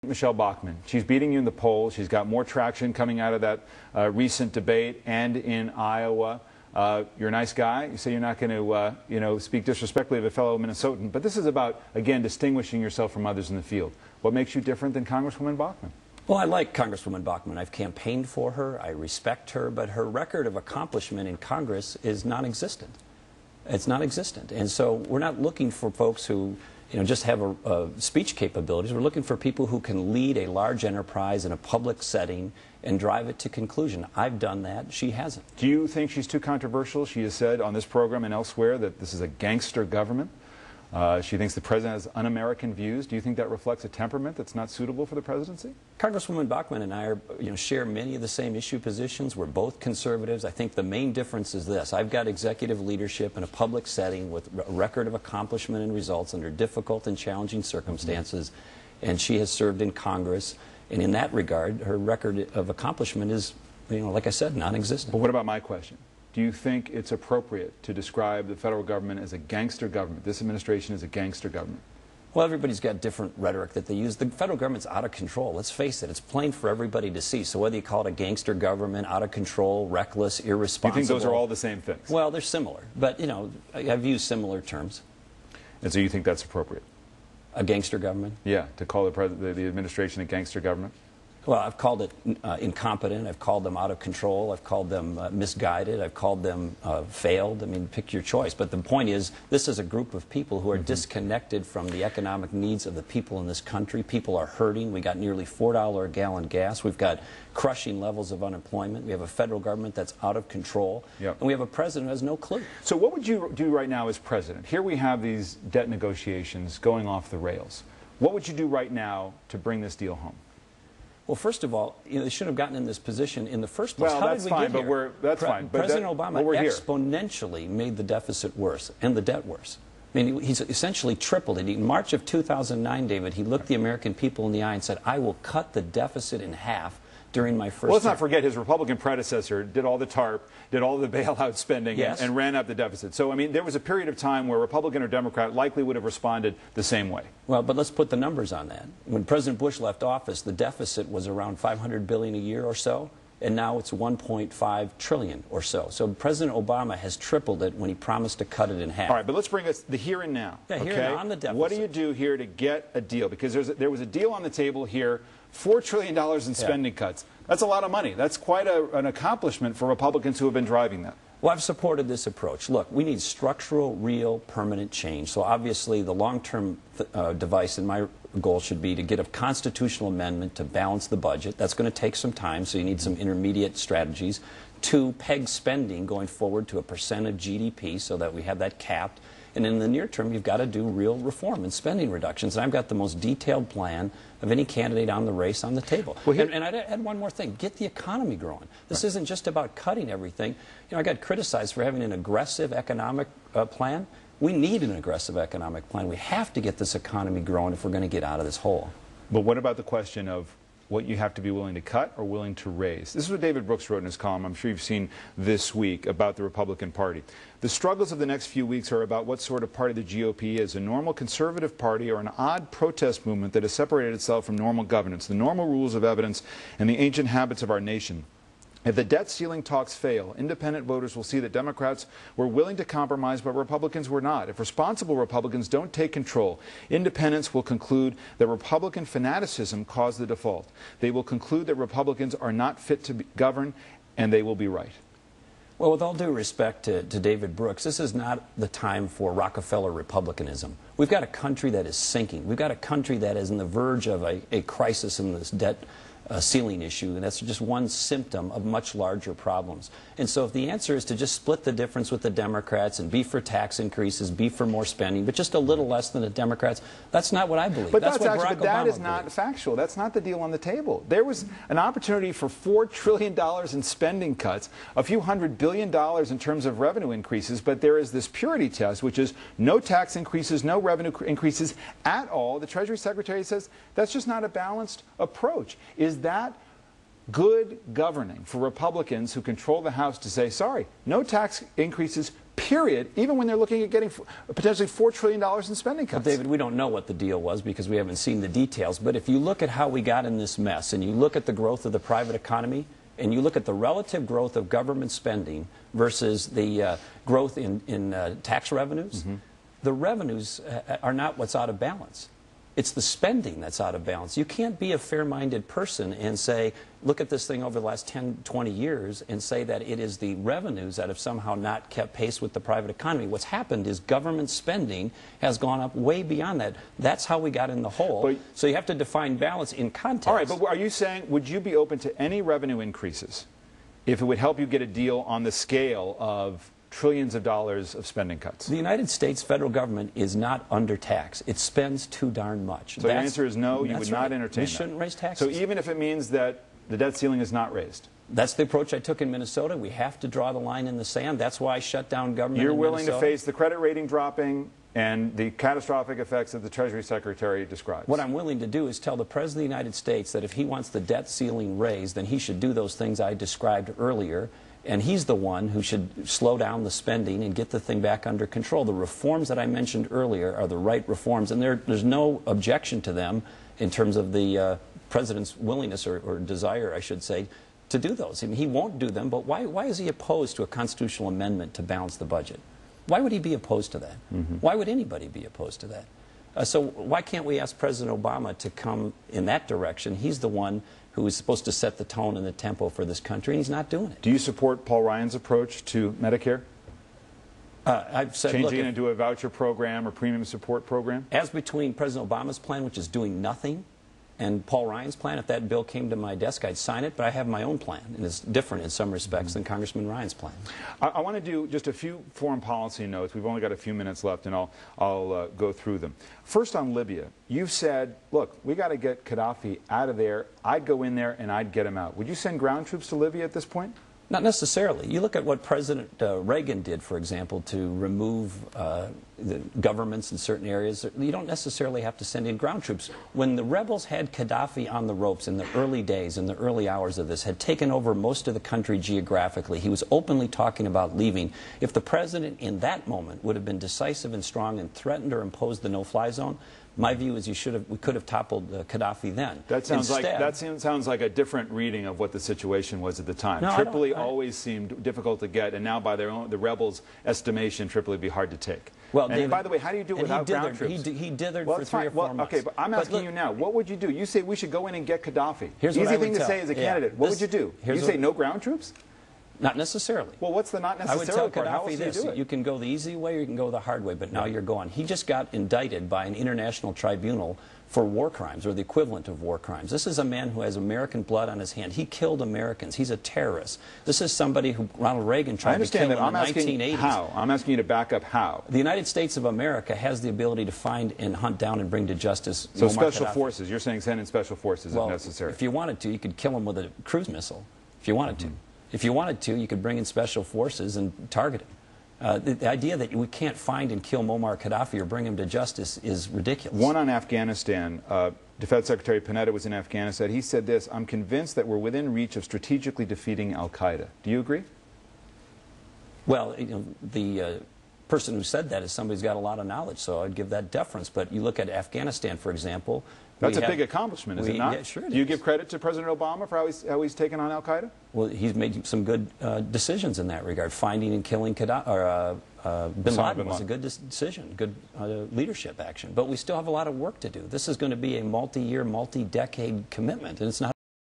Michelle Bachmann. She's beating you in the polls. She's got more traction coming out of that recent debate and in Iowa. You're a nice guy. You say you're not going to, speak disrespectfully of a fellow Minnesotan. But this is about, again, distinguishing yourself from others in the field. What makes you different than Congresswoman Bachmann? Well, I like Congresswoman Bachmann. I've campaigned for her. I respect her. But her record of accomplishment in Congress is non-existent. It's non-existent. And so we're not looking for folks who just have speech capabilities. We're looking for people who can lead a large enterprise in a public setting and drive it to conclusion. I've done that. She hasn't. Do you think she's too controversial? She has said on this program and elsewhere that this is a gangster government. She thinks the president has un-American views. Do you think that reflects a temperament that's not suitable for the presidency? Congresswoman Bachmann and I share many of the same issue positions. We're both conservatives. I think the main difference is this. I've got executive leadership in a public setting with a record of accomplishment and results under difficult and challenging circumstances, and she has served in Congress. And in that regard, her record of accomplishment is, like I said, non-existent. But what about my question? Do you think it's appropriate to describe the federal government as a gangster government? This administration is a gangster government. Well, everybody's got different rhetoric that they use. The federal government's out of control. Let's face it. It's plain for everybody to see. So whether you call it a gangster government, out of control, reckless, irresponsible. You think those are all the same things? Well, they're similar. But, I've used similar terms. And so you think that's appropriate? A gangster government? Yeah, to call the administration a gangster government? Well, I've called it incompetent. I've called them out of control. I've called them misguided. I've called them failed. I mean, pick your choice. But the point is, this is a group of people who are disconnected from the economic needs of the people in this country. People are hurting. We got nearly $4 a gallon gas. We've got crushing levels of unemployment. We have a federal government that's out of control. Yep. And we have a president who has no clue. So what would you do right now as president? Here we have these debt negotiations going off the rails. What would you do right now to bring this deal home? Well, first of all, they shouldn't have gotten in this position in the first place. Well, How that's did we fine, get here? That's fine. But President Obama we're here. exponentially made the deficit worse and the debt worse. I mean, he's essentially tripled it. In March of 2009, David, he looked the American people in the eye and said, I will cut the deficit in half during my first Well, let's term. not forget his Republican predecessor did all the TARP, did all the bailout spending, yes, and ran up the deficit. So, I mean, there was a period of time where Republican or Democrat likely would have responded the same way. Well, but let's put the numbers on that. When President Bush left office, the deficit was around $500 billion a year or so, and now it's $1.5 trillion or so. So President Obama has tripled it when he promised to cut it in half. All right, but let's bring us the here and now. Yeah, here and now on the deficit. What do you do here to get a deal? Because there was a deal on the table here, $4 trillion in spending cuts. That's a lot of money. That's quite an accomplishment for Republicans who have been driving that. Well, I've supported this approach. Look, we need structural, real, permanent change. So obviously the long-term device and my goal should be to get a constitutional amendment to balance the budget. That's going to take some time, so you need some intermediate strategies. 2, peg spending going forward to a % of GDP so that we have that capped. And in the near term, you've got to do real reform and spending reductions. And I've got the most detailed plan of any candidate on the race on the table. Well, and I'd add one more thing. Get the economy growing. This isn't just about cutting everything. I got criticized for having an aggressive economic plan. We need an aggressive economic plan. We have to get this economy growing if we're going to get out of this hole. But what about the question of what you have to be willing to cut or willing to raise? This is what David Brooks wrote in his column, I'm sure you've seen this week, about the Republican Party. The struggles of the next few weeks are about what sort of party the GOP is, a normal conservative party or an odd protest movement that has separated itself from normal governance, the normal rules of evidence, and the ancient habits of our nation. If the debt ceiling talks fail, independent voters will see that Democrats were willing to compromise, but Republicans were not. If responsible Republicans don't take control, independents will conclude that Republican fanaticism caused the default. They will conclude that Republicans are not fit to govern, and they will be right. Well, with all due respect to David Brooks, this is not the time for Rockefeller republicanism. We've got a country that is sinking. We've got a country that is on the verge of a crisis in this debt ceiling issue, and that's just one symptom of much larger problems. And so if the answer is to just split the difference with the Democrats and be for tax increases, be for more spending, but just a little less than the Democrats, that's not what I believe. But that's what but that is not factual. That's not the deal on the table. There was an opportunity for $4 trillion in spending cuts, a few $100 billion in terms of revenue increases, but there is this purity test, which is no tax increases, no revenue increases at all. The Treasury Secretary says that's just not a balanced approach. Is that good governing for Republicans who control the House to say, sorry, no tax increases, period, even when they're looking at getting potentially $4 trillion in spending cuts. Well, David, we don't know what the deal was because we haven't seen the details. But if you look at how we got in this mess, and you look at the growth of the private economy, and you look at the relative growth of government spending versus the growth in tax revenues, the revenues are not what's out of balance. It's the spending that's out of balance. You can't be a fair-minded person and say, look at this thing over the last 10, 20 years and say that it is the revenues that have somehow not kept pace with the private economy. What's happened is government spending has gone up way beyond that. That's how we got in the hole. But, so you have to define balance in context. All right, but are you saying, would you be open to any revenue increases if it would help you get a deal on the scale of trillions of dollars of spending cuts? The United States federal government is not under tax. It spends too darn much. So your answer is no, you would not entertain that. We shouldn't raise taxes. So even if it means that the debt ceiling is not raised? That's the approach I took in Minnesota. We have to draw the line in the sand. That's why I shut down government You're in willing Minnesota. to face the credit rating dropping and the catastrophic effects that the Treasury Secretary describes? What I'm willing to do is tell the President of the United States that if he wants the debt ceiling raised, then he should do those things I described earlier. And he's the one who should slow down the spending and get the thing back under control. The reforms that I mentioned earlier are the right reforms, and there's no objection to them in terms of the President's willingness or desire, I should say, to do those. I mean, he won't do them, but why is he opposed to a constitutional amendment to balance the budget? Why would he be opposed to that? Why would anybody be opposed to that? So why can't we ask President Obama to come in that direction? He's the one who is supposed to set the tone and the tempo for this country, and he's not doing it. Do you support Paul Ryan's approach to Medicare? I've said, changing it into a voucher program or premium support program? As between President Obama's plan, which is doing nothing, and Paul Ryan's plan, if that bill came to my desk, I'd sign it, but I have my own plan, and it's different in some respects than Congressman Ryan's plan. I want to do just a few foreign policy notes. We've only got a few minutes left, and I'll go through them. First on Libya, you've said, look, we got to get Gaddafi out of there. I'd go in there and I'd get him out. Would you send ground troops to Libya at this point? Not necessarily. You look at what President Reagan did, for example, to remove the governments in certain areas. You don't necessarily have to send in ground troops. When the rebels had Gaddafi on the ropes in the early days, in the early hours of this, had taken over most of the country geographically, he was openly talking about leaving. If the president in that moment would have been decisive and strong and threatened or imposed the no-fly zone, my view is we could have toppled Gaddafi then. That sounds like a different reading of what the situation was at the time. No, Tripoli always seemed difficult to get, and now by the rebels' estimation, Tripoli would be hard to take. Well, and David, by the way, how do you do it without ground troops? He dithered for 3 or 4 months. Okay, but I'm asking you now, what would you do? You say we should go in and get Gaddafi. Here's what I Easy would thing to say as a candidate. What would you do? You say no ground troops? Not necessarily. Well, what's the not necessarily I would tell part? How else Gaddafi do you this: do it? you can go the easy way or you can go the hard way, but now you're gone. He just got indicted by an international tribunal for war crimes, or the equivalent of war crimes. This is a man who has American blood on his hand. He killed Americans. He's a terrorist. This is somebody who Ronald Reagan tried to kill in the 1980s. How? I'm asking you to back up how. The United States of America has the ability to find and hunt down and bring to justice. So special forces. You're saying send in special forces if necessary. If you wanted to, you could kill him with a cruise missile. If you wanted to. If you wanted to, you could bring in special forces and target him. The idea that we can't find and kill Muammar Gaddafi or bring him to justice is ridiculous. One on Afghanistan. Defense Secretary Panetta was in Afghanistan. He said this: I'm convinced that we're within reach of strategically defeating al-Qaeda. Do you agree? Well, the person who said that is somebody who's got a lot of knowledge, so I'd give that deference. But you look at Afghanistan, for example. That's a big accomplishment, is it not? Yeah, sure it is. Do you give credit to President Obama for how he's taken on al-Qaeda? Well, he's made some good decisions in that regard. Finding and killing bin Laden was a good decision, good leadership action. But we still have a lot of work to do. This is going to be a multi-year, multi-decade commitment, and it's not